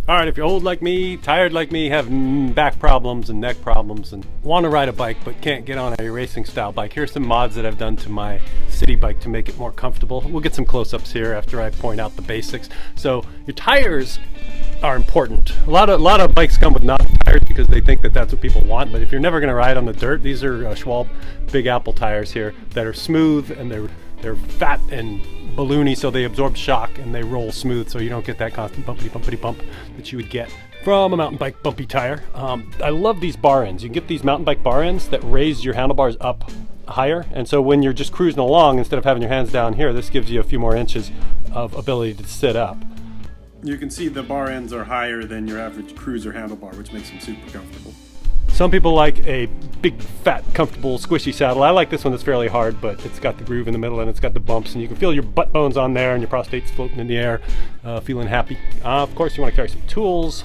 Alright, if you're old like me, tired like me, have back problems and neck problems, and want to ride a bike but can't get on a racing style bike, here's some mods that I've done to my city bike to make it more comfortable. We'll get some close-ups here after I point out the basics. So your tires are important. A lot of bikes come with not tires because they think that that's what people want, but if you're never going to ride on the dirt, these are Schwalbe Big Apple tires here that are smooth, and they're fat and balloony, so they absorb shock and they roll smooth, so you don't get that constant bumpity bump that you would get from a mountain bike bumpy tire. I love these bar ends. You can get these mountain bike bar ends that raise your handlebars up higher, and so when you're just cruising along, instead of having your hands down here, this gives you a few more inches of ability to sit up. You can see the bar ends are higher than your average cruiser handlebar, which makes them super comfortable. Some people like a big, fat, comfortable, squishy saddle. I like this one that's fairly hard, but it's got the groove in the middle and it's got the bumps, and you can feel your butt bones on there and your prostate's floating in the air, feeling happy. Of course, you want to carry some tools.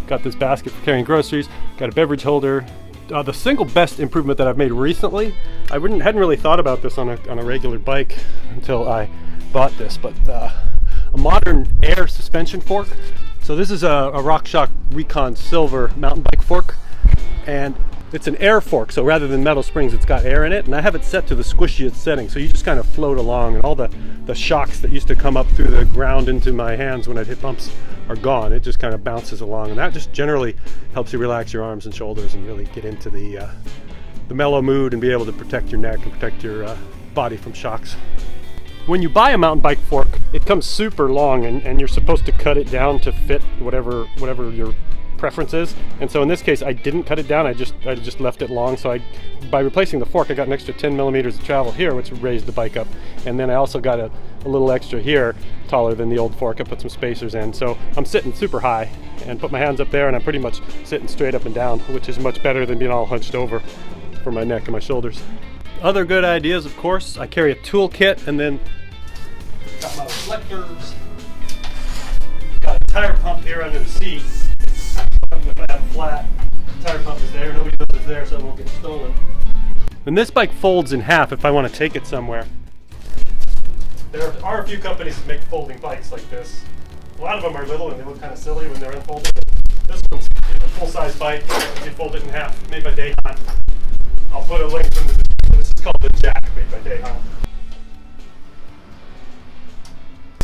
Got this basket for carrying groceries. Got a beverage holder. The single best improvement that I've made recently, I hadn't really thought about this on a regular bike until I bought this, but a modern air suspension fork. So this is a RockShox Recon Silver mountain bike fork, and it's an air fork, so rather than metal springs, it's got air in it, and I have it set to the squishiest setting, so you just kind of float along, and all the shocks that used to come up through the ground into my hands when I'd hit bumps are gone. It just kind of bounces along, and that just generally helps you relax your arms and shoulders and really get into the mellow mood and be able to protect your neck and protect your body from shocks. When you buy a mountain bike fork, it comes super long, and you're supposed to cut it down to fit whatever your preference is. And so in this case, I didn't cut it down. I just left it long. So by replacing the fork, I got an extra 10 millimeters of travel here, which raised the bike up. And then I also got a little extra here, taller than the old fork. I put some spacers in. So I'm sitting super high and put my hands up there, and I'm pretty much sitting straight up and down, which is much better than being all hunched over for my neck and my shoulders. Other good ideas, of course, I carry a toolkit, and then got my reflectors, got a tire pump here under the seat. If I have a flat, the tire pump is there, nobody knows it's there, so it won't get stolen. And this bike folds in half if I want to take it somewhere. There are a few companies that make folding bikes like this. A lot of them are little and they look kind of silly when they're unfolded. This one's a full-size bike. You fold it in half, made by Dayhan. I'll put a link in the description. This is called the Jack, made by Dayhan.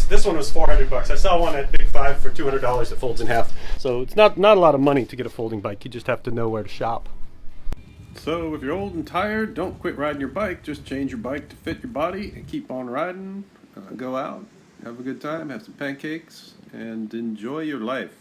This one was $400. I saw one at Big Five for $200 that folds in half. So it's not a lot of money to get a folding bike. You just have to know where to shop. So if you're old and tired, don't quit riding your bike. Just change your bike to fit your body and keep on riding. Go out, have a good time, have some pancakes, and enjoy your life.